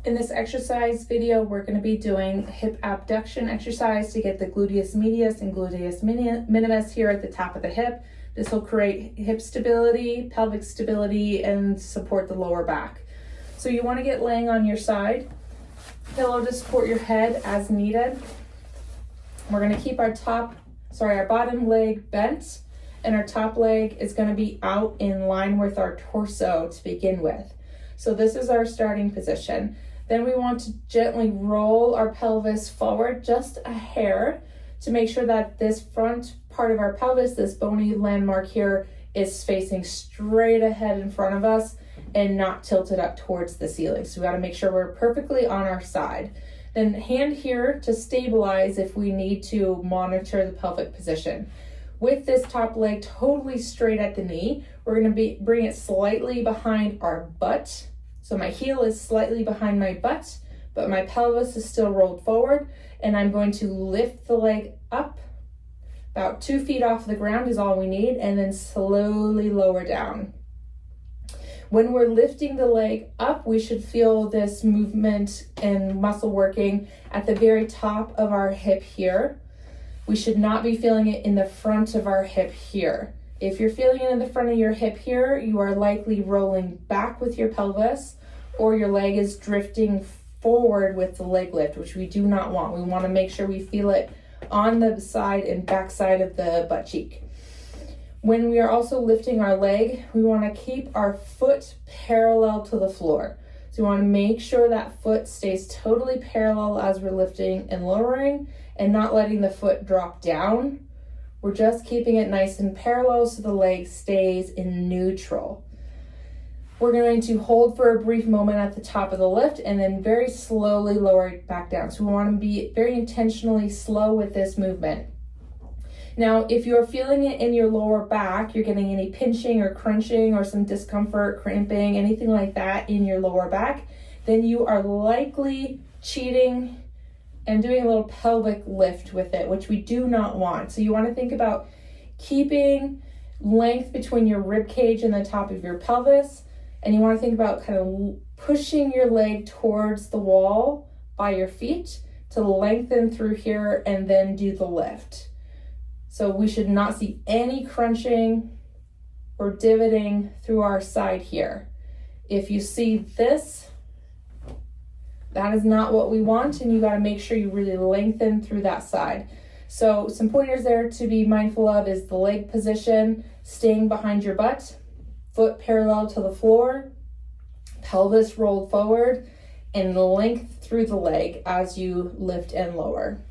In this exercise video, we're going to be doing hip abduction exercise to get the gluteus medius and gluteus minimus here at the top of the hip. This will create hip stability, pelvic stability, and support the lower back. So you want to get laying on your side, pillow to support your head as needed. We're going to keep our bottom leg bent, and our top leg is going to be out in line with our torso to begin with. So this is our starting position. Then we want to gently roll our pelvis forward just a hair to make sure that this front part of our pelvis, this bony landmark here, is facing straight ahead in front of us and not tilted up towards the ceiling. So we got to make sure we're perfectly on our side. Then hand here to stabilize if we need to monitor the pelvic position. With this top leg totally straight at the knee, we're going to bring it slightly behind our butt. So my heel is slightly behind my butt, but my pelvis is still rolled forward, and I'm going to lift the leg up. About 2 feet off the ground is all we need, and then slowly lower down. When we're lifting the leg up, we should feel this movement and muscle working at the very top of our hip here. We should not be feeling it in the front of our hip here. If you're feeling it in the front of your hip here, you are likely rolling back with your pelvis, or your leg is drifting forward with the leg lift, which we do not want. We want to make sure we feel it on the side and back side of the butt cheek. When we are also lifting our leg, we want to keep our foot parallel to the floor. So we want to make sure that foot stays totally parallel as we're lifting and lowering, and not letting the foot drop down. We're just keeping it nice and parallel so the leg stays in neutral. We're going to hold for a brief moment at the top of the lift and then very slowly lower it back down. So we want to be very intentionally slow with this movement. Now, if you're feeling it in your lower back, you're getting any pinching or crunching or some discomfort, cramping, anything like that in your lower back, then you are likely cheating and doing a little pelvic lift with it, which we do not want. So you want to think about keeping length between your rib cage and the top of your pelvis, and you want to think about kind of pushing your leg towards the wall by your feet to lengthen through here and then do the lift. So we should not see any crunching or divoting through our side here. If you see this, that is not what we want, and you got to make sure you really lengthen through that side. So some pointers there to be mindful of is the leg position, staying behind your butt, foot parallel to the floor, pelvis rolled forward, and length through the leg as you lift and lower.